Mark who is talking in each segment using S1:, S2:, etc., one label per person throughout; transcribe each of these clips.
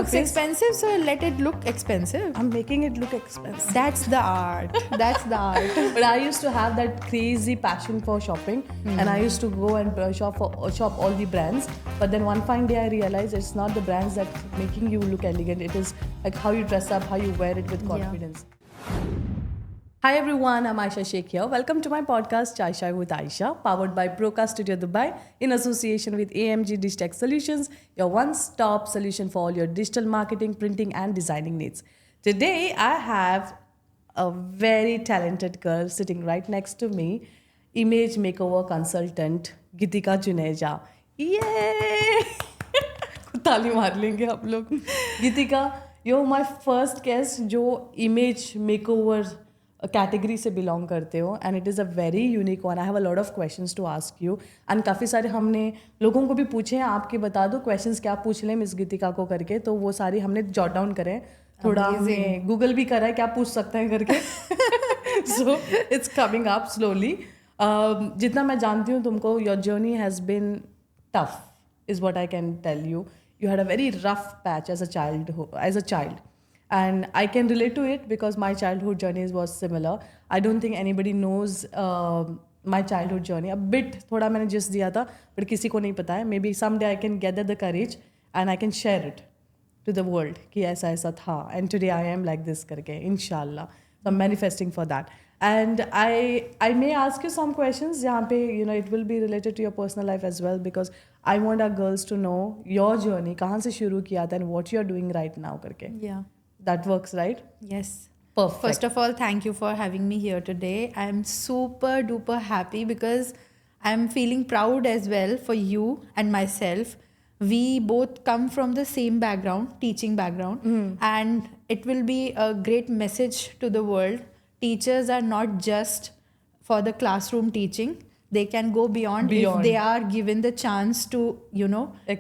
S1: Looks expensive, so let it look expensive.
S2: I'm making it look expensive.
S1: That's the art. That's the art.
S2: But I used to have that crazy passion for shopping, and I used to go and shop all the brands. But then one fine day I realized it's not the brands that's making you look elegant. It is like how you dress up, how you wear it with confidence. Hi everyone, I'm Aisha Sheikh here. Welcome to my podcast Chai Shai with Aisha, powered by Broadcast Studio Dubai in association with AMG Digitech Solutions, your one-stop solution for all your digital marketing, printing and designing needs. Today I have a very talented girl sitting right next to me, image makeover consultant Gitika Juneja. Yay! ताली मार लेंगे आप लोग. Gitika, you're my first guest जो image makeover category से belong करते हो, and it is a very unique one. I have a lot of questions to ask you, and काफ़ी सारे हमने लोगों को भी पूछे हैं. आपके बता दो क्वेश्चंस क्या पूछ लें मिस गीतिका को करके, तो वो सारी हमने जॉट डाउन करें. थोड़ा हमने गूगल भी करा है क्या पूछ सकते हैं करके. So it's coming up slowly. जितना मैं जानती हूँ तुमको, your journey has been tough is what I can tell you. You had a very rough patch as a child. And I can relate to it because my childhood journey was similar. I don't think anybody knows my childhood journey. A bit, थोड़ा मैंने जिस दिया था, but किसी को नहीं पता है. Maybe someday I can gather the courage and I can share it to the world कि ऐसा ऐसा था. And today I am like this करके, inshallah. So I'm manifesting for that. And I may ask you some questions जहाँ पे it will be related to your personal life as well, because I want our girls to know your journey, कहाँ से शुरू किया था and what you are doing right now करके.
S1: Yeah.
S2: That works, right?
S1: Yes.
S2: Perfect.
S1: First of all, thank you for having me here today. I'm super duper happy because I'm feeling proud as well for you and myself. We both come from the same background, teaching background, and it will be a great message to the world. Teachers are not just for the classroom teaching. They can go beyond if they are given the chance to,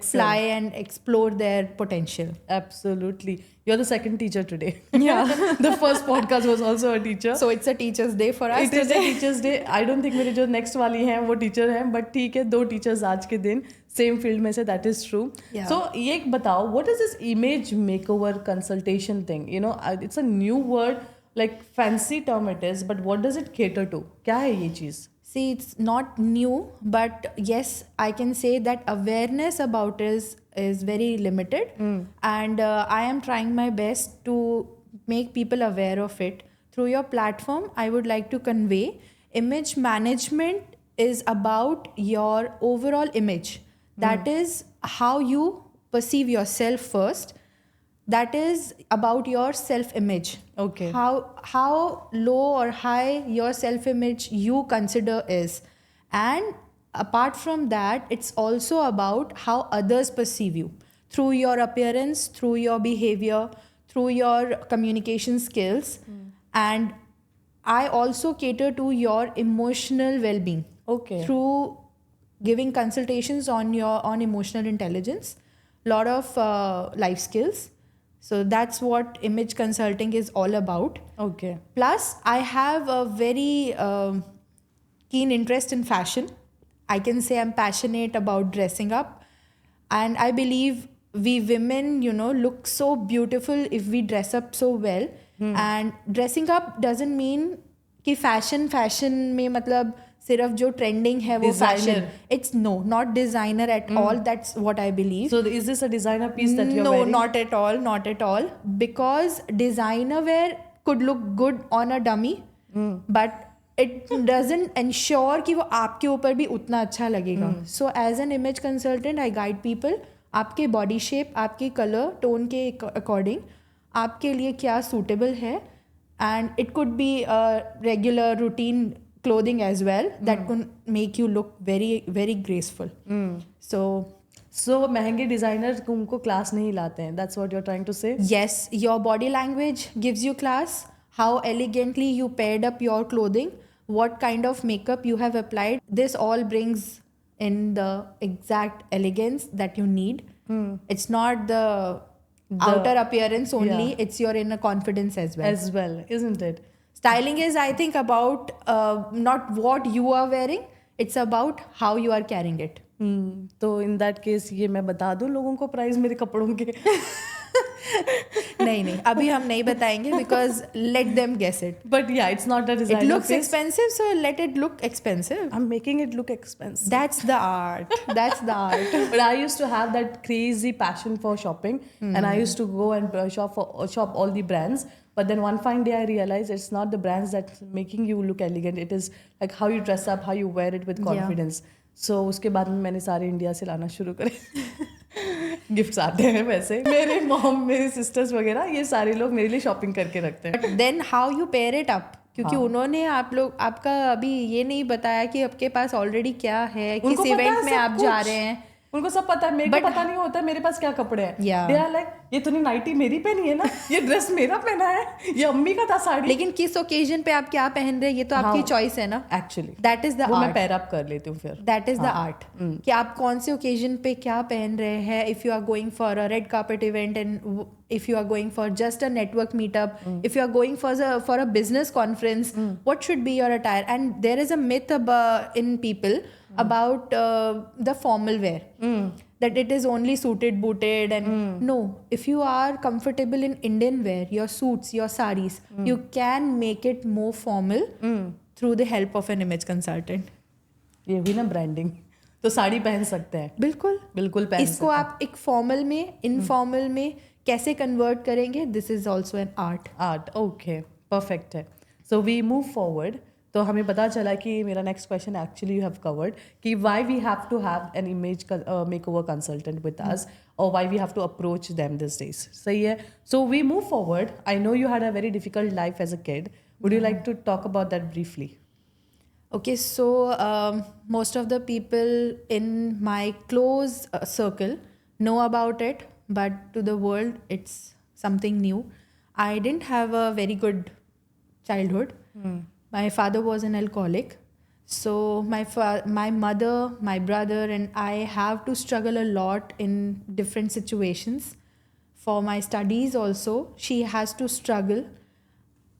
S1: fly and explore their potential.
S2: Absolutely. You're the second teacher today.
S1: Yeah.
S2: The first podcast was also a teacher.
S1: So it's a teacher's day for us.
S2: It is a teacher's day. I don't think मेरे जो next वाली हैं वो teacher हैं, but ठीक है, 2 teachers आज के दिन same field में से, that is true.
S1: Yeah.
S2: So ये एक बताओ, what is this image makeover consultation thing? It's a new word, like fancy term it is, but what does it cater to? क्या है ये चीज़?
S1: See, it's not new, but yes, I can say that awareness about it is very limited. And I am trying my best to make people aware of it. Through your platform, I would like to convey image management is about your overall image. That is how you perceive yourself first. That is about your self-image.
S2: Okay.
S1: How low or high your self-image you consider is. And apart from that, it's also about how others perceive you. Through your appearance, through your behavior, through your communication skills. And I also cater to your emotional well-being.
S2: Okay.
S1: Through giving consultations on emotional intelligence, lot of life skills. So that's what image consulting is all about.
S2: Okay.
S1: Plus, I have a very keen interest in fashion. I can say I'm passionate about dressing up. And I believe we women, look so beautiful if we dress up so well. And dressing up doesn't mean कि fashion में मतलब सिर्फ जो trending है वो fashion. It's not designer at all. That's what I believe.
S2: So is this a designer piece that you're
S1: No,
S2: wearing?
S1: not at all. Because designer wear could look good on a dummy, but it doesn't ensure कि वो आपके ऊपर भी उतना अच्छा लगेगा. So as an image consultant, I guide people. आपके body shape, आपके color, tone के according, आपके लिए क्या suitable है. And it could be a regular routine clothing as well that could make you look very, very graceful. So
S2: महंगे designer तुमको class नहीं लाते हैं. That's what you're trying to say?
S1: yes, your body language gives you class. How elegantly you paired up your clothing, what kind of makeup you have applied. This all brings in the exact elegance that you need. It's not the outer appearance only.
S2: Yeah.
S1: It's your inner confidence as well.
S2: As well, isn't it?
S1: Styling is, I think, about not what you are wearing. It's about how you are carrying it.
S2: तो इन that case ये मैं बता दूं लोगों को price मेरे कपड़ों के.
S1: नहीं अभी हम नहीं बताएंगे because let them guess it.
S2: But yeah, it's not a
S1: It
S2: designer
S1: looks
S2: face.
S1: expensive, so let it look expensive.
S2: I'm making it look expensive.
S1: That's the art. That's the art.
S2: But I used to have that crazy passion for shopping, and I used to go and shop all the brands. But then one fine day I realized it's not the brands that's making you look elegant. It is like how you dress up, how you wear it with confidence. So उसके बाद में मैंने सारे India से लाना शुरू करे. Gifts आते हैं वैसे. मेरे मॉम, मेरे सिस्टर्स वगैरह ये सारे लोग मेरे लिए शॉपिंग करके रखते हैं.
S1: But then how you pair it up? क्योंकि उन्होंने आपका अभी ये नहीं बताया कि आपके पास ऑलरेडी क्या है, किस इवेंट में आप जा रहे हैं.
S2: उनको सब पता है, मेरे को पता नहीं होता मेरे पास क्या कपड़े हैं.
S1: Yeah.
S2: They are like, ये तूने नाइटी मेरी पहनी है ना, ये ड्रेस मेरा पहना है, ये अम्मी का था साड़ी.
S1: लेकिन किस ओकेजन पे आप क्या पहन रहे हैं ये तो आपकी चॉइस है ना.
S2: एक्चुअली
S1: दैट इज द
S2: वो मैं
S1: आर्ट.
S2: पैर अप कर लेती हूँ फिर.
S1: दैट इज द आर्ट कि आप कौन से ओकेजन पे क्या पहन रहे हैं. If you are going for a red carpet event and if you are going for just a network meetup, if you are going for a business conference, what should be your attire? And there is a myth in people about the formal wear, that it is only suited, booted, and no. If you are comfortable in Indian wear, your suits, your saris, you can make it more formal through the help of an image consultant.
S2: ये भी ना branding. तो साड़ी पहन सकते हैं.
S1: बिल्कुल
S2: पहन
S1: इसको आप एक फॉर्मल में इनफॉर्मल में कैसे कन्वर्ट करेंगे. This is also an art.
S2: Okay, perfect है. So we move forward. तो हमें पता चला कि मेरा next question actually you have covered कि why we have to have an image makeover consultant with us, और why we have to approach them this days. सही है. So we move forward. I know you had a very difficult life as a kid. Would you like to talk about that briefly?
S1: Okay, so most of the people in my close circle know about it, but to the world, it's something new. I didn't have a very good childhood. My father was an alcoholic. So my mother, my brother, and I have to struggle a lot in different situations. For my studies also, she has to struggle.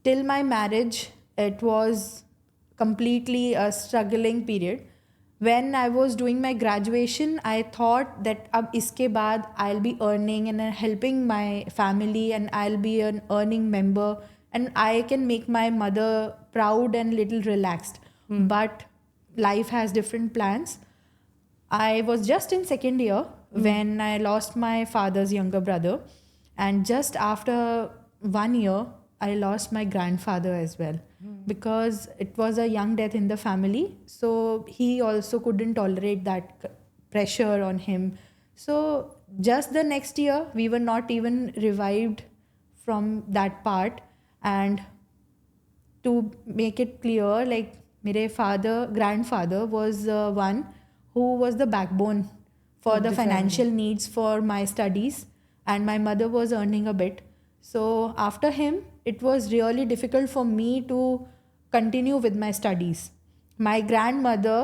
S1: Till my marriage, it was completely a struggling period. When I was doing my graduation, I thought that ab iske baad I'll be earning and helping my family, and I'll be an earning member, and I can make my mother proud and little relaxed. But life has different plans. I was just in second year when I lost my father's younger brother, and just after 1 year I lost my grandfather as well, because it was a young death in the family. So he also couldn't tolerate that pressure on him. So just the next year, we were not even revived from that part. And to make it clear, like my grandfather was one who was the backbone for the financial needs for my studies, and my mother was earning a bit. So after him, it was really difficult for me to continue with my studies. My grandmother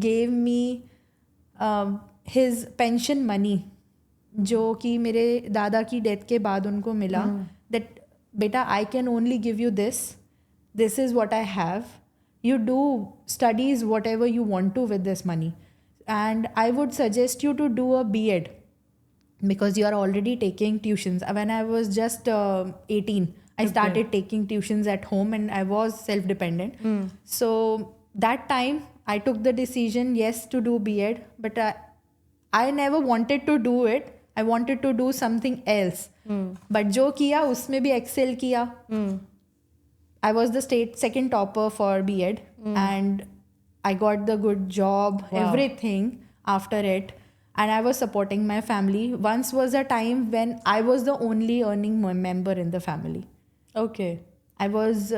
S1: gave me his pension money, जो कि मेरे दादा की death के बाद उनको मिला. That बेटा, I can only give you this. This is what I have. You do studies whatever you want to with this money. And I would suggest you to do a B.Ed, because you are already taking tuitions. When I was just 18, I started taking tuitions at home, and I was self-dependent. So that time I took the decision, yes, to do B.Ed, but I never wanted to do it. I wanted to do something else. But जो किया उसमें भी excel किया. I was the state second topper for B.Ed, and I got the good job, everything after it. And I was supporting my family. Once was a time when I was the only earning member in the family.
S2: Okay.
S1: I was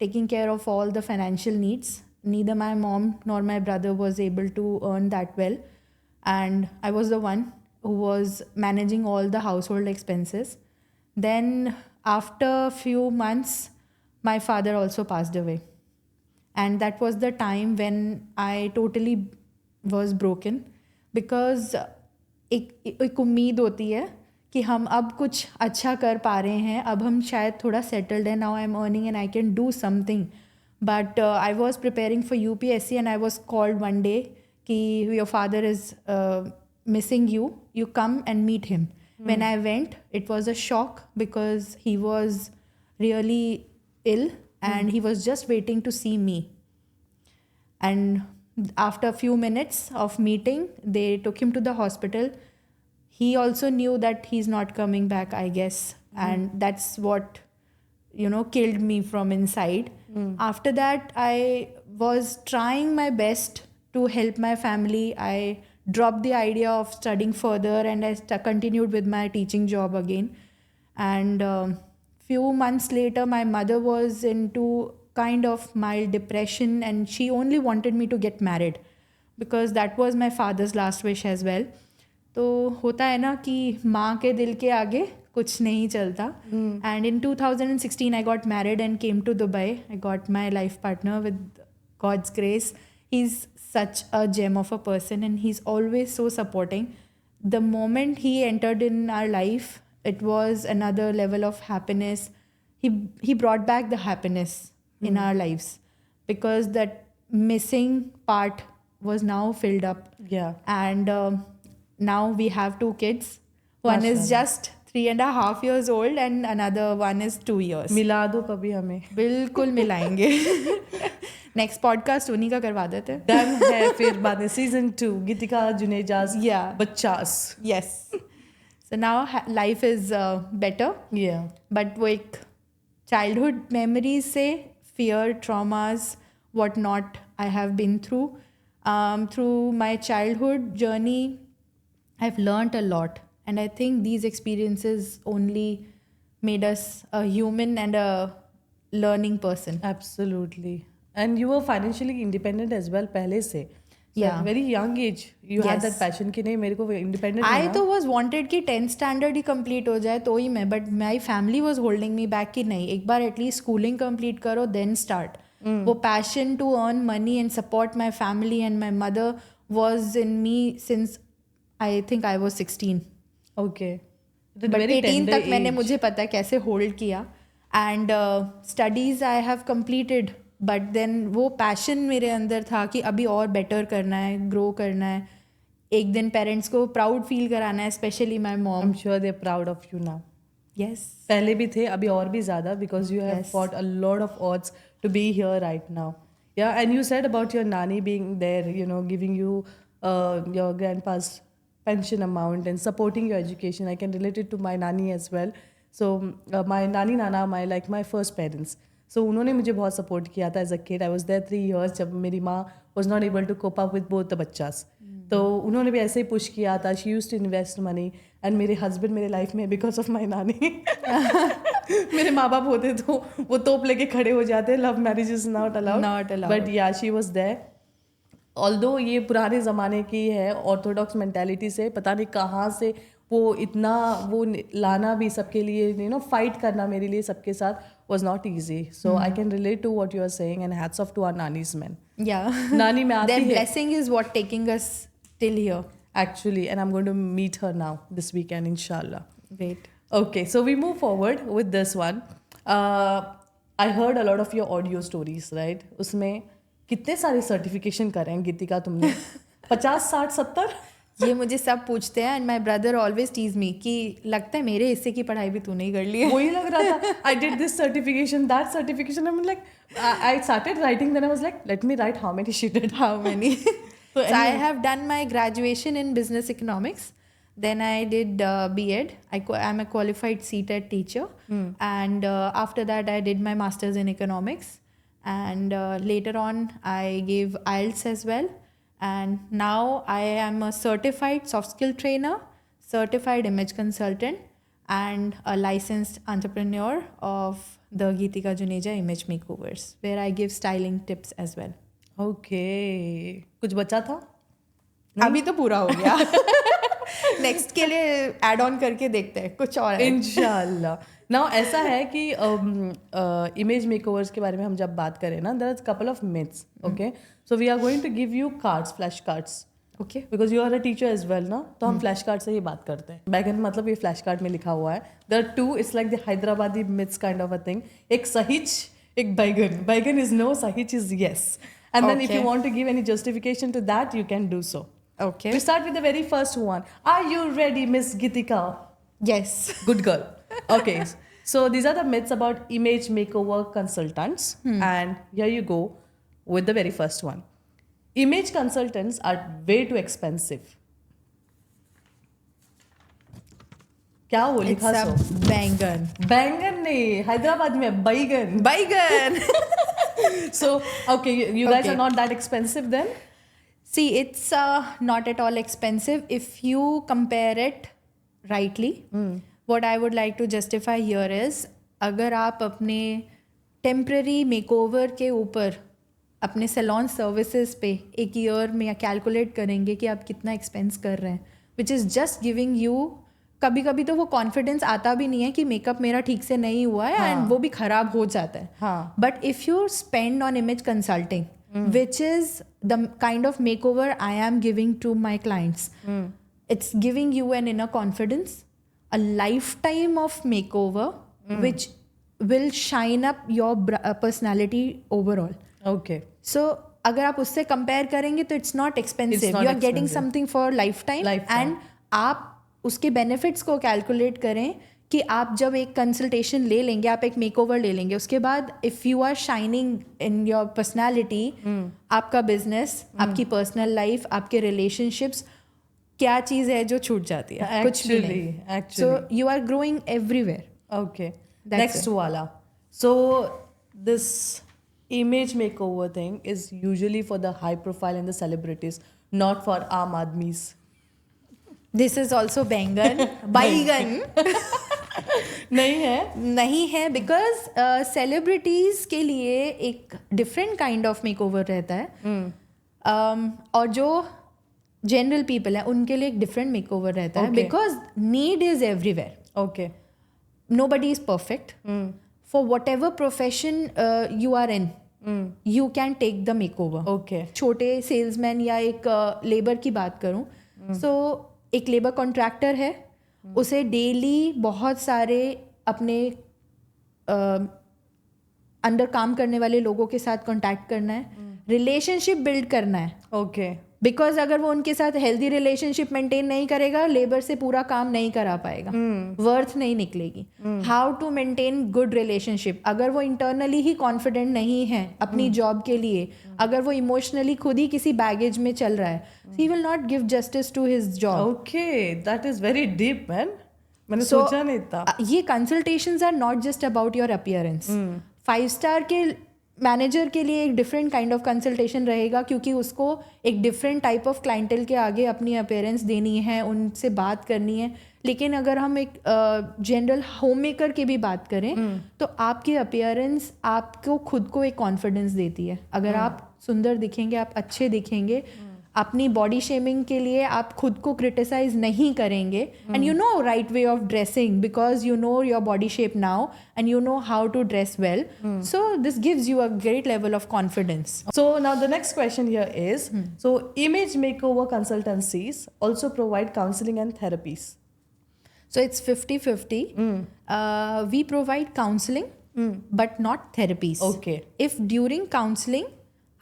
S1: taking care of all the financial needs. Neither my mom nor my brother was able to earn that well. And I was the one who was managing all the household expenses. Then after a few months, my father also passed away. And that was the time when I totally was broken. Because एक उम्मीद होती है कि हम अब कुछ अच्छा कर पा रहे हैं, अब हम शायद थोड़ा सेटल्ड है. Now I am earning and I can do something. But I was preparing for UPSC, and I was called one day कि your father is missing you, you come and meet him. When I went, it was a shock because he was really ill and he was just waiting to see me. And after a few minutes of meeting, they took him to the hospital. He also knew that he's not coming back, I guess. And that's what, killed me from inside. After that, I was trying my best to help my family. I dropped the idea of studying further and I continued with my teaching job again. And few months later, my mother was into kind of mild depression and she only wanted me to get married because that was my father's last wish as well. तो होता है ना कि माँ के दिल के आगे कुछ नहीं चलता. And in 2016 I got married and came to Dubai. I got my life partner with God's grace. He's such a gem of a person and he's always so supporting. The moment he entered in our life, it was another level of happiness. He brought back the happiness in our lives because that missing part was now filled up.
S2: Yeah.
S1: And now we have 2 kids. One is just 3.5 years old and another one is 2 years.
S2: मिला दो कभी हमें.
S1: बिल्कुल मिलाएंगे. Next podcast उन्हीं का करवा देते हैं.
S2: डन है. फिर बाद में season 2 Geetika जुनेजा's बच्चास.
S1: Yes. So now life is better.
S2: Yeah.
S1: But वो एक childhood memories से fear, traumas, what not I have been through. Through my childhood journey, I've learnt a lot. And I think these experiences only made us a human and a learning person.
S2: Absolutely. And you were financially independent as well पहले से. So
S1: Yeah.
S2: at very young age, you had that passion कि नहीं मेरे को independent
S1: I
S2: होना.
S1: तो was wanted कि 10th standard ही complete हो जाए तो ही मैं, but my family was holding me back कि नहीं, एक बार at least schooling complete करो then start. वो passion to earn money and support my family and my mother was in me since I think I was 16.
S2: Okay.
S1: But 18 तक मैंने मुझे पता है कैसे hold किया. And studies I have completed. But then वो passion मेरे अंदर था कि अभी और better करना है, grow करना है. एक दिन parents को proud feel कराना है, especially my mom.
S2: I'm sure they're proud of you now.
S1: Yes.
S2: पहले भी थे अभी और भी ज़्यादा because you have fought a lot of odds to be here right now. Yeah, and you said about your nani being there, giving you your grandpa's pension amount and supporting your education. I can relate it to my nani as well. So my nani nana, my first parents. So उन्होंने मुझे बहुत support किया था as a kid. I was there 3 years जब मेरी माँ was not able to cope up with both the बच्चास. तो उन्होंने भी ऐसे ही push किया था. She used to invest money. And मेरे husband मेरे life में because of my nani. मेरे माँ बाप होते तो वो तोप लेके खड़े हो जाते. Love marriage is not allowed.
S1: Not allowed.
S2: But yeah, she was there. Although ये पुराने ज़माने की है ऑर्थोडॉक्स मेंटालिटी से पता नहीं कहाँ से वो इतना वो लाना भी सबके लिए फाइट करना मेरे लिए सबके साथ was not easy. So I can relate to what you are saying and hats off to our nannies men.
S1: Yeah.
S2: नानी में आती
S1: Their
S2: है
S1: blessing is what taking us till here.
S2: actually, and I'm going to meet her now this weekend inshallah.
S1: Great.
S2: Okay, so we move forward with this one. I heard a lot of your audio stories, right? उसमें कितने सारे certification करे हैं गीतिका तुमने? 50, 60, 70?
S1: ये मुझे सब पूछते हैं and my brother always tease me कि लगता है मेरे हिस्से की पढ़ाई भी तूने ही कर ली है.
S2: वही लग रहा था. I did this certification, that certification. I'm like, I started writing. Then I was like, let me write how many she did.
S1: How many?
S2: So
S1: I have done my graduation in business economics. Then I did B.Ed. I'm a qualified CTET teacher. And after that, I did my master's in economics. And later on, I gave IELTS as well. And now I am a certified soft skill trainer, certified image consultant, and a licensed entrepreneur of the Geetika Juneja Image Makeovers, where I give styling tips as well.
S2: Okay. कुछ बचा था?
S1: अभी तो पूरा हो गया. Next के लिए ऐड ऑन करके देखते हैं कुछ और.
S2: इंशाल्लाह. नाउ ऐसा है कि इमेज मेकओवर्स के बारे में हम जब बात करें ना, there are couple of myths. Okay, so we are going to give you cards, flash cards.
S1: Okay,
S2: because you are a teacher as well ना, तो हम फ्लैश कार्ड से ही बात करते हैं. बैगन मतलब ये फ्लैश कार्ड में लिखा हुआ है. There are 2, it's like the Hyderabadi myths kind of a thing. एक सहिच, एक बैगन. बैगन इज नो, सहिच is yes. And then if you want to give any justification to that, you can do so.
S1: Okay.
S2: We start with the very first one. Are you ready, Miss Geetika?
S1: Yes.
S2: Good girl. Okay. So these are the myths about image makeover consultants. And here you go with the very first one. Image consultants are way too expensive. क्या वो
S1: It's
S2: लिखा
S1: a
S2: सो?
S1: बैंगन.
S2: बैंगन नहीं, हैदराबाद में बैगन.
S1: Baigan.
S2: So okay, you guys
S1: Okay.
S2: are not that expensive then?
S1: See, it's not at all expensive if you compare it rightly. What I would like to justify here is, अगर आप अपने temporary makeover के ऊपर अपने salon services पे एक year में calculate करेंगे कि आप कितना एक्सपेंस कर रहे हैं, which is just giving you, कभी कभी तो वो कॉन्फिडेंस आता भी नहीं है कि मेकअप मेरा ठीक से नहीं हुआ है एंड वो भी खराब हो जाता है.
S2: हाँ.
S1: But if you spend on image consulting, which is the kind of makeover I am giving to my clients. It's giving you an inner confidence, a lifetime of makeover, which will shine up your personality overall.
S2: Okay.
S1: So अगर आप उससे compare करेंगे तो it's not expensive.
S2: It's not
S1: You are getting
S2: expensive.
S1: something for lifetime. And आप उसके benefits को calculate करें कि आप जब एक कंसल्टेशन ले लेंगे, आप एक मेकओवर ले लेंगे, उसके बाद if you are shining in your personality, आपका बिजनेस, आपकी पर्सनल लाइफ, आपके रिलेशनशिप्स, क्या चीज़ है जो छूट जाती है? कुछ भी नहीं. So you are growing everywhere.
S2: Okay.
S1: That's
S2: Next
S1: it.
S2: wala. So this image makeover thing is usually for the high profile and the celebrities, not for Aam Admis.
S1: This is also बैंगन. बैगन
S2: नहीं है.
S1: नहीं है, because celebrities के लिए एक different kind of makeover रहता है. और जो जनरल पीपल है उनके लिए एक डिफरेंट मेकओवर रहता है, because need is everywhere.
S2: Okay.
S1: Nobody is perfect. For whatever profession you are in, you can take the makeover.
S2: Okay.
S1: छोटे सेल्समैन या एक लेबर की बात करूं, सो एक लेबर कॉन्ट्रैक्टर है, उसे डेली बहुत सारे अपने अंडर काम करने वाले लोगों के साथ कांटेक्ट करना है, रिलेशनशिप बिल्ड करना है.
S2: Okay.
S1: बिकॉज अगर वो उनके साथ हेल्दी रिलेशनशिप मेंटेन नहीं करेगा, लेबर से पूरा काम नहीं करा पाएगा, वर्थ नहीं निकलेगी. How to maintain good relationship, अगर वो इंटरनली ही कॉन्फिडेंट नहीं है अपनी जॉब के लिए, अगर वो इमोशनली खुद ही किसी बैगेज में चल रहा है, he will not give justice to his job.
S2: Okay. That is very deep, man. मैंने
S1: So,
S2: सोचा नहीं था.
S1: ये consultations are not just about your appearance. 5 star के मैनेजर के लिए एक डिफरेंट काइंड ऑफ कंसल्टेशन रहेगा, क्योंकि उसको एक डिफरेंट टाइप ऑफ क्लाइंटल के आगे अपनी अपीयरेंस देनी है, उनसे बात करनी है. लेकिन अगर हम एक जनरल होम मेकर की भी बात करें, तो आपकी अपीयरेंस आपको खुद को एक कॉन्फिडेंस देती है. अगर आप सुंदर दिखेंगे, आप अच्छे दिखेंगे, अपनी बॉडी शेमिंग के लिए आप खुद को क्रिटिसाइज नहीं करेंगे, and you know right way of dressing because you know your body shape now and you know how to dress well, so this gives you a great level of confidence.
S2: So now the next question here is, so image makeover consultancies also provide counseling and therapies.
S1: So it's 50-50. We provide counseling, but not therapies.
S2: Okay.
S1: If during counseling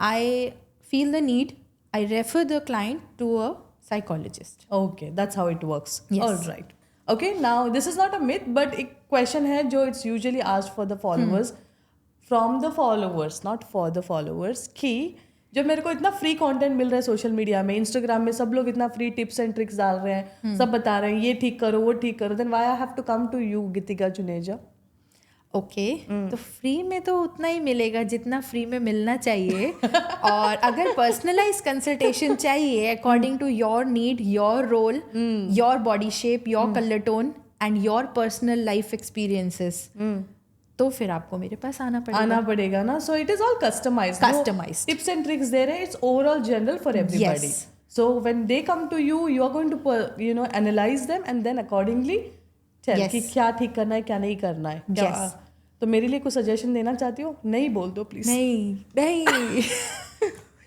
S1: I feel the need, I refer the client to a psychologist.
S2: Okay, that's how it works.
S1: Yes.
S2: All right. Okay, now this is not a myth, but एक question है जो it's usually asked for the followers, from the followers, not for the followers, कि जब मेरे को इतना free content मिल रहा है सोशल मीडिया में, इंस्टाग्राम में सब लोग इतना फ्री टिप्स एंड ट्रिक्स डाल रहे हैं, सब बता रहे हैं ये ठीक करो वो ठीक करो, then why I have to come to you, Geetika Juneja?
S1: Okay, तो फ्री में तो उतना ही मिलेगा जितना फ्री में मिलना चाहिए. और अगर पर्सनलाइज कंसल्टेशन चाहिए according to your need, your role, your body shape, your colour tone and your personal life experiences, तो फिर आपको मेरे पास आना पड़ेगा
S2: ना. So it is all customized.
S1: Customized.
S2: No tips and tricks there. It's overall general for everybody.
S1: Yes.
S2: So when they come to you, you are going to analyze them and then accordingly tell
S1: Yes.
S2: कि क्या ठीक करना है क्या नहीं करना है. क्या,
S1: Yes.
S2: तो मेरे लिए कुछ सजेशन देना चाहती हो? नहीं बोल दो प्लीज.
S1: नहीं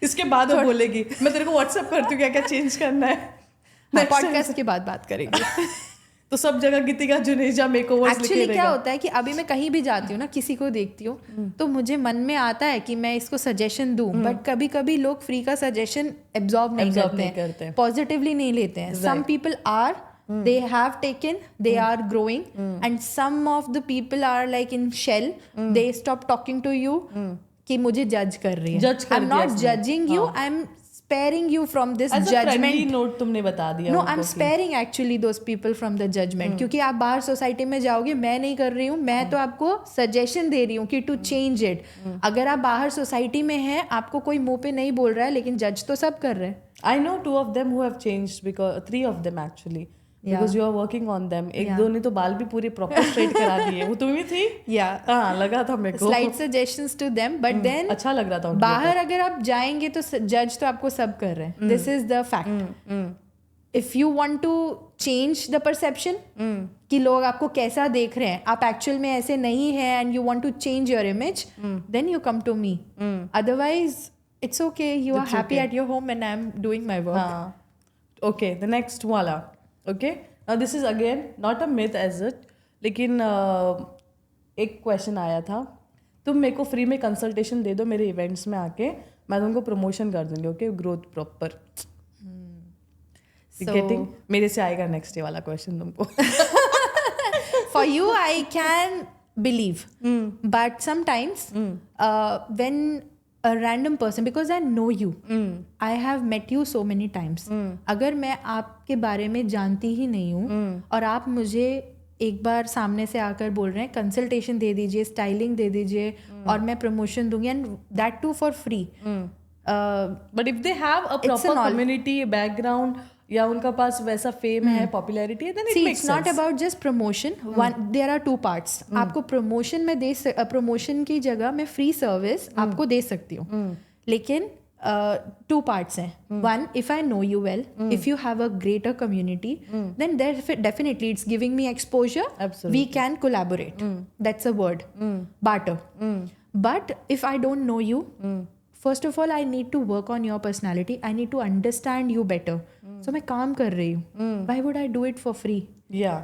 S2: इसके बाद वो बोलेगी मैं तेरे को व्हाट्सएप करती हूँ क्या क्या चेंज करना है.
S1: पॉडकास्ट के बाद बात करेंगे.
S2: तो सब जगह गीतिका जुनेजा मेकओवर्स लिखे
S1: एक्चुअली क्या
S2: रहेगा.
S1: होता है कि अभी मैं कहीं भी जाती हूँ ना, किसी को देखती हूँ, तो मुझे मन में आता है कि मैं इसको सजेशन दूं, बट कभी कभी लोग फ्री का सजेशन एब्जॉर्ब नहीं करते हैं, पॉजिटिवली नहीं लेते हैं. Some people are they have taken, they are growing, and some of the people are like in shell, they stop talking to you कि मुझे judge कर रही है.
S2: Judge कर
S1: I'm
S2: दिया
S1: not
S2: इसने.
S1: judging you, I'm sparing you from this
S2: As a friendly
S1: judgment.
S2: note तुमने बता दिया.
S1: No,
S2: उनको
S1: I'm
S2: कि-
S1: sparing actually those people from the judgment. क्योंकि आप बाहर सोसाइटी में जाओगे, मैं नहीं कर रही हूँ, मैं तो आपको सजेशन दे रही हूँ कि टू चेंज इट. अगर आप बाहर सोसाइटी में हैं, आपको कोई मुंह पे नहीं बोल रहा है, लेकिन जज तो सब कर रहे हैं.
S2: I know 2 of them who have changed, because 3 of them actually, because you are working on them. एक दो ने तो बाल भी पूरे प्रॉपर स्ट्रेट करा दिए. वो तुम ही थी?
S1: Yeah.
S2: हाँ, लगा था मेरे को.
S1: Slight suggestions to them, but then
S2: अच्छा लग रहा था उनको.
S1: बाहर अगर आप जाएंगे तो जज तो आपको सब कर रहे हैं. This is the fact. If you want to change the perception कि लोग आपको कैसा देख रहे हैं, आप एक्चुअल में ऐसे नहीं हैं, and you want to change your image, then you come to me. Otherwise, it's okay. You are happy at your home and I'm doing my work.
S2: हाँ. Okay, the next वाला. Okay, now this is again not a myth as it, लेकिन एक question आया था. तुम मेरे को free में कंसल्टेशन दे दो मेरे इवेंट्स में आके, मैं तुमको प्रमोशन कर दूंगी. Okay, growth proper. गेटिंग मेरे से आएगा नेक्स्ट डे वाला क्वेश्चन तुमको.
S1: For you, I can believe. But sometimes when a random person, because I know you, I have met you so many times. अगर मैं आपके बारे में जानती ही नहीं हूँ और आप मुझे एक बार सामने से आकर बोल रहे हैं कंसल्टेशन दे दीजिए, स्टाइलिंग दे दीजिए और मैं प्रमोशन दूंगी, and that too for free.
S2: But if they have a proper community background या उनका पास वैसा फेम है, popularity, then it makes sense.
S1: It's not about just promotion. There are 2 parts. आपको प्रमोशन में प्रमोशन की जगह मैं फ्री सर्विस आपको दे सकती हूँ, लेकिन 2 पार्ट्स हैं. 1, if I know you well, if you have a greater community, then definitely it's giving me exposure.
S2: Absolutely.
S1: We can collaborate. That's a word. Barter. But if I don't know you, first of all, I need to work on your personality. I need to understand you better. So मैं काम कर रही हूँ. Why would I do it for free?
S2: Yeah.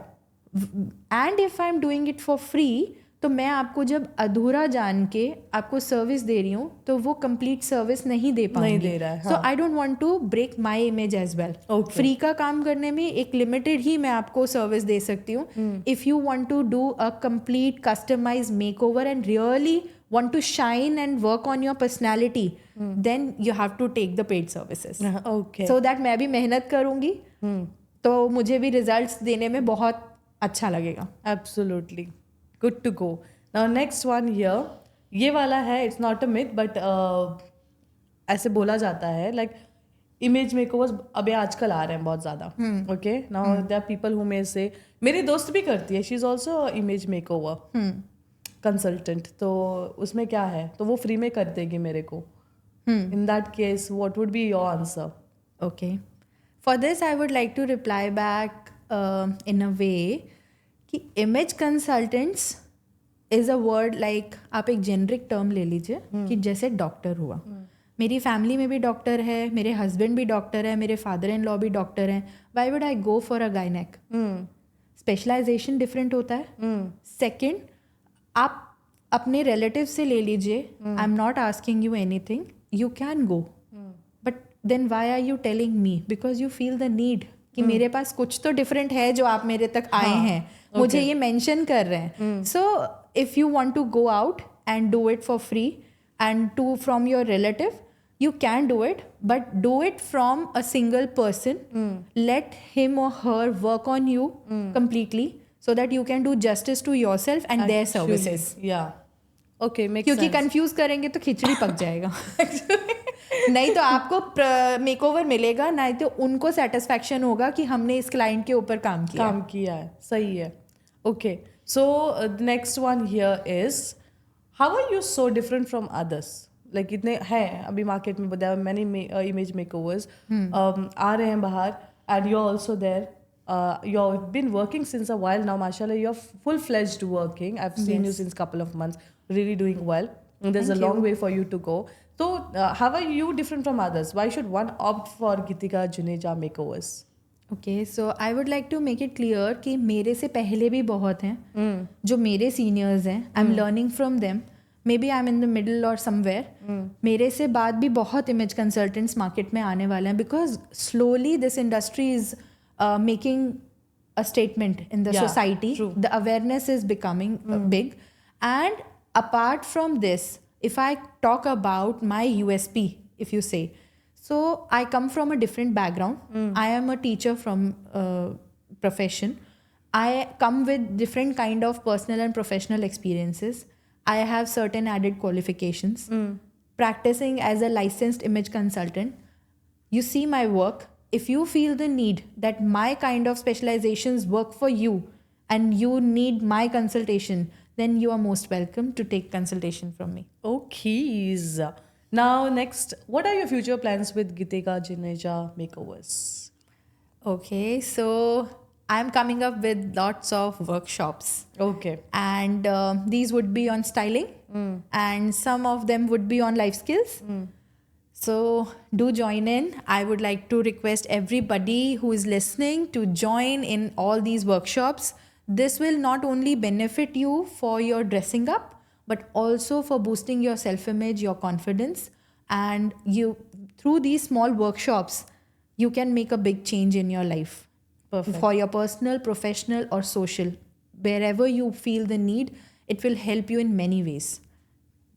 S1: And if I'm doing it for free, तो मैं आपको जब अधूरा जान के आपको सर्विस दे रही हूँ, तो वो कंप्लीट सर्विस नहीं दे पाऊंगी.
S2: नहीं दे रहा है.
S1: So I don't want to break my image as well. Free का काम करने में एक लिमिटेड ही मैं आपको सर्विस दे सकती हूँ. If you want to do a complete customise makeover and really want to shine and work on your personality, then you have to take the paid services.
S2: Okay.
S1: So that मैं भी मेहनत करूँगी, तो मुझे भी रिजल्ट्स देने में बहुत अच्छा लगेगा.
S2: Absolutely. Good to go. Now next one here, ये वाला है, it's not a myth but ऐसे बोला जाता है, like इमेज मेकओवर्स अभी आजकल आ रहे हैं बहुत ज़्यादा. Okay, now there are people who may say, मेरी दोस्त भी करती है, she is also a image makeover consultant, तो उसमें क्या है, तो वो फ्री में कर देगी मेरे को. In that case what would be your answer?
S1: Okay, for this I would like to reply back in a way कि image consultants is a word like, आप एक जेनरिक टर्म ले लीजिए कि जैसे डॉक्टर हुआ. मेरी फैमिली में भी डॉक्टर है, मेरे हस्बैंड भी डॉक्टर है, मेरे फादर इन लॉ भी डॉक्टर हैं. Why would I go for a गायनेक? स्पेशलाइजेशन डिफरेंट होता है. सेकेंड, आप अपने रिलेटिव से ले लीजिए. I am not asking you anything, you can go, but then why are you telling me? Because you feel the need कि मेरे पास कुछ तो डिफरेंट है जो आप मेरे तक आए हैं, मुझे ये मेंशन कर रहे हैं. So if you want to go out and do it for free and to from your relative, you can do it, but do it from a single person. Let him or her work on you completely so that you can do justice to yourself and their services.
S2: Yeah. Okay, makes
S1: क्योंकि
S2: sense.
S1: Confuse करेंगे तो खिचड़ी पक जाएगा. नहीं तो आपको makeover मिलेगा, नहीं तो उनको सेटिस्फैक्शन होगा कि हमने इस क्लाइंट के ऊपर काम किया
S2: है. सही है. Okay, so the next one here is, how are you so different from others? Like इतने हैं अभी मार्केट में, there are many image makeovers आ रहे हैं बाहर, and you're also there. You've been working since a while now, mashallah. You're full-fledged working. I've seen you since couple of months, really doing well. And there's a long way for you to go. So how are you different from others? Why should one opt for Geetika Juneja makeovers?
S1: Okay, so I would like to make it clear कि मेरे से पहले भी बहुत हैं जो मेरे seniors हैं. I'm learning from them. Maybe I'm in the middle or somewhere. मेरे से बाद भी बहुत इमेज कंसल्टेंट्स मार्केट में आने वाले हैं, because slowly this industry is making a statement in the
S2: Yeah,
S1: society.
S2: true.
S1: The awareness is becoming big. And apart from this, if I talk about my USP, if you say, so I come from a different background. I am a teacher from profession. I come with different kind of personal and professional experiences. I have certain added qualifications. Practicing as a licensed image consultant, you see my work. If you feel the need that my kind of specializations work for you and you need my consultation, then you are most welcome to take consultation from me.
S2: Okay. Now, next, what are your future plans with Gitika Juneja Makeovers?
S1: Okay, so I'm coming up with lots of workshops,
S2: Okay.
S1: and these would be on styling, and some of them would be on life skills. So do join in. I would like to request everybody who is listening to join in all these workshops. This will not only benefit you for your dressing up, but also for boosting your self-image, your confidence. And you, through these small workshops, you can make a big change in your life.
S2: Perfect.
S1: For your personal, professional, or social. Wherever you feel the need, it will help you in many ways.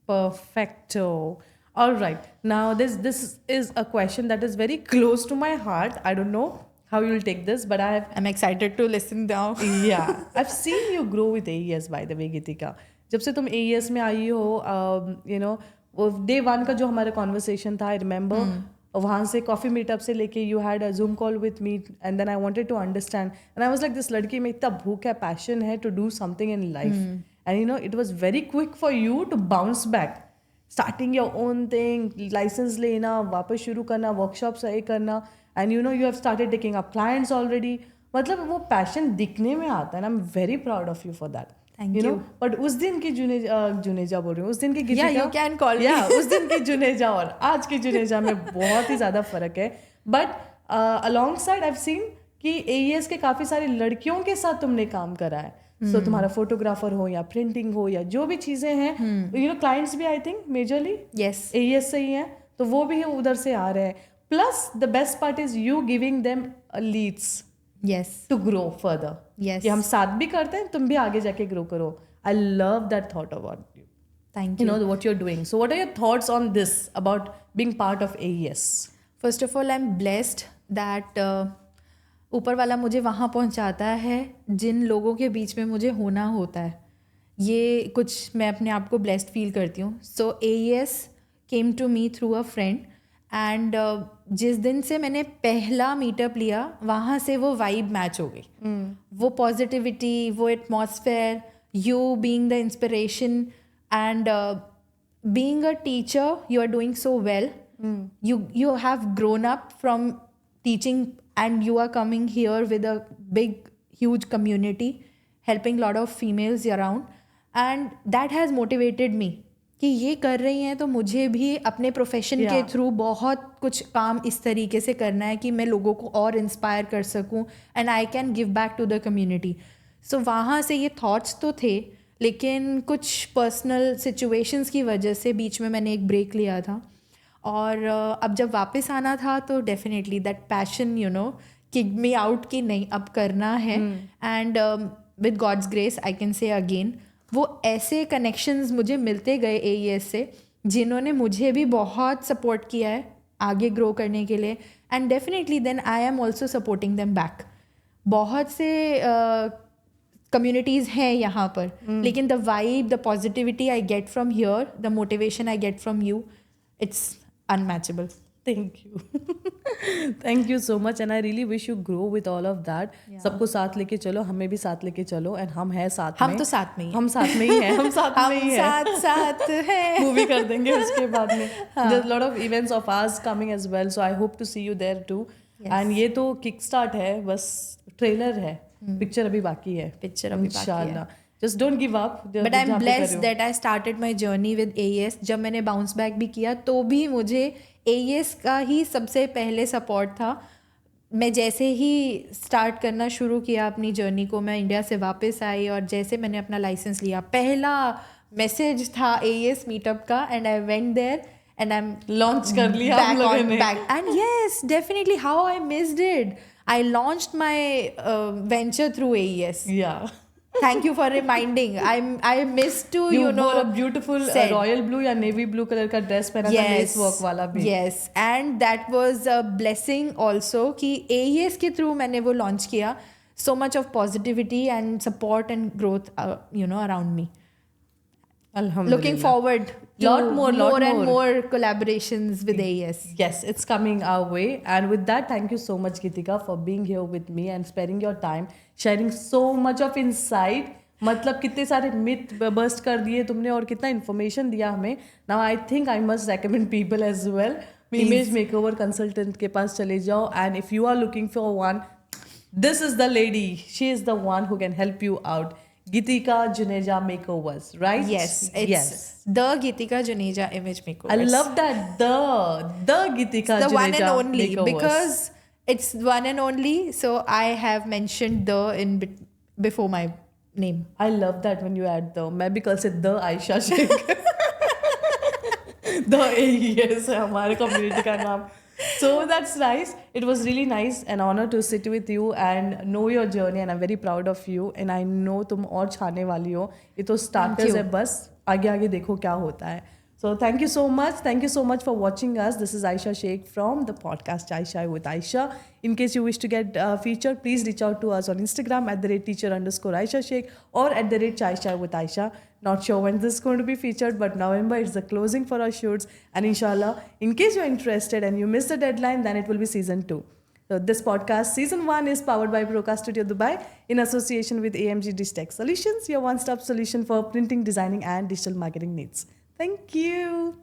S2: Perfecto. All right. Now, this is a question that is very close to my heart. I don't know how you'll take this, but
S1: I'm excited to listen now.
S2: yeah, I've seen you grow with AES, by the way, Gitika. जब से तुम AES में आई हो, you know, वो day one का जो हमारा conversation था, I remember. वहाँ से coffee meetup से लेके you had a Zoom call with me, and then I wanted to understand, and I was like, this लड़की में इतना भूख है, passion है to do something in life, and you know, it was very quick for you to bounce back. Starting your own thing, license लेना, वापस शुरू करना, workshops ये करना, and you know you have started taking up clients already. मतलब वो passion दिखने में आता है, and I'm very proud of you for that.
S1: Thank
S2: you.
S1: you.
S2: Know, but उस दिन की जुनेजा बोल रही हूँ, उस दिन की
S1: Yeah, you can call me.
S2: Yeah, उस दिन की जुनेजा और आज की जुनेजा में बहुत ही ज़्यादा फर्क है. But alongside I've seen कि AES के काफ़ी सारी लड़कियों के साथ तुमने काम करा है. सो तुम्हारा फोटोग्राफर हो या प्रिंटिंग हो या जो भी चीज़ें हैं, यू नो क्लाइंट्स भी I think majorly
S1: Yes.
S2: AES से ही हैं, तो वो भी उधर से आ रहे हैं. Plus the best part is you giving them leads
S1: Yes.
S2: To grow further.
S1: Yes.
S2: कि हम साथ भी करते हैं, तुम भी आगे जाके ग्रो करो. I love that thought about you.
S1: Thank
S2: You
S1: you.
S2: know what you're doing. So what are your thoughts on this about being part of AES?
S1: First of all, I'm blessed that ऊपर वाला मुझे वहाँ पहुँचाता है जिन लोगों के बीच में मुझे होना होता है. ये कुछ मैं अपने आप को ब्लेस्ड फील करती हूँ. So AES came to me through a friend, and जिस दिन से मैंने पहला मीटअप लिया, वहाँ से वो वाइब मैच हो गई. वो पॉजिटिविटी, वो atmosphere, you being the inspiration, and being a teacher, you are doing so well. You have grown up from teaching, and you are coming here with a big, huge community, helping a lot of females around, and that has motivated me कि ये कर रही हैं तो मुझे भी अपने profession के थ्रू बहुत कुछ काम इस तरीके से करना है कि मैं लोगों को और इंस्पायर कर सकूं, and I can give back to the community. सो वहाँ से ये थॉट्स तो थे, लेकिन कुछ पर्सनल सिचुएशंस की वजह से बीच में मैंने एक ब्रेक लिया था. और अब जब वापस आना था तो definitely that passion, you know, kick me out कि नहीं अब करना है. And with God's grace I can say again, वो ऐसे कनेक्शंस मुझे मिलते गए AES से जिन्होंने मुझे भी बहुत सपोर्ट किया है आगे ग्रो करने के लिए, and definitely then I am also supporting them back. बहुत से कम्युनिटीज़ हैं यहाँ पर, लेकिन the vibe, the positivity I get from here, the motivation I get from you, it's unmatchable.
S2: Thank you. Thank you so much, and I really wish you grow with all of that. सबको साथ लेके चलो, हमें भी साथ लेके चलो, and हम हैं साथ में.
S1: हम तो साथ में ही हैं.
S2: हम साथ में ही हैं. हम साथ में ही हैं.
S1: हम साथ हैं.
S2: मूवी कर देंगे उसके बाद में. There's a lot of events of ours coming as well, so I hope to see you there too. And ये तो kick start है, बस ट्रेलर है. पिक्चर अभी बाकी है.
S1: पिक्चर अभी बाकी है.
S2: इंशाल्लाह. Just don't give up.
S1: But I'm blessed that I started my journey with AES. जब मैंने बाउंस बैक भी किया तो भी मुझे AES का ही सबसे पहले सपोर्ट था. मैं जैसे ही स्टार्ट करना शुरू किया अपनी जर्नी को, मैं इंडिया से वापस आई और जैसे मैंने अपना लाइसेंस लिया, पहला मैसेज था AES मीटअप का, and I went there and I am
S2: launch कर लिया हम लोगों ने.
S1: back. And yes, definitely how I missed it. I launched my venture through AES.
S2: Yeah.
S1: Thank you for reminding. I missed to
S2: You
S1: you know
S2: wore a beautiful
S1: said.
S2: royal blue या navy blue color का dress पहना था lace work वाला भी.
S1: yes, and that was a blessing also कि AES के through मैंने वो launch किया. So much of positivity and support and growth, around me.
S2: Alhamdulillah.
S1: Looking forward to
S2: lot more
S1: and more collaborations with AES.
S2: Yes, it's coming our way. And with that, thank you so much, Gitika, for being here with me and sparing your time, sharing so much of insight. मतलब कितने सारे myth burst कर दिए तुमने और कितना information दिया हमें. Now I think I must recommend people as well. Image makeover consultant के पास चले जाओ, and if you are looking for one, this is the lady. She is the one who can help you out. Gitika Juneja Makeovers, right?
S1: Yes, it's the Gitika Juneja Image Makeovers.
S2: I love that. The Gitika
S1: the
S2: Juneja
S1: one and only
S2: Makeovers.
S1: because it's one and only. So I have mentioned the in before my name.
S2: I love that when you add the. मैं भी कल से the Aisha Sheikh. The AES है हमारे community का नाम. So that's nice. It was really nice, an honor to sit with you and know your journey, and I'm very proud of you. And I know तुम और छाने वाली हो. ये तो starters है बस. आगे आगे देखो क्या होता है. So thank you so much. Thank you so much for watching us. This is Aisha Sheikh from the podcast Aisha with Aisha. In case you wish to get featured, please reach out to us on Instagram @teacher_Aisha Sheikh or @Chai with Aisha. Not sure when this is going to be featured, but November is the closing for our shoots. And inshallah, in case you're interested and you missed the deadline, then it will be season 2. So this podcast, season 1, is powered by Procast Studio Dubai in association with AMG Dish Tech Solutions, your one-stop solution for printing, designing, and digital marketing needs. Thank you.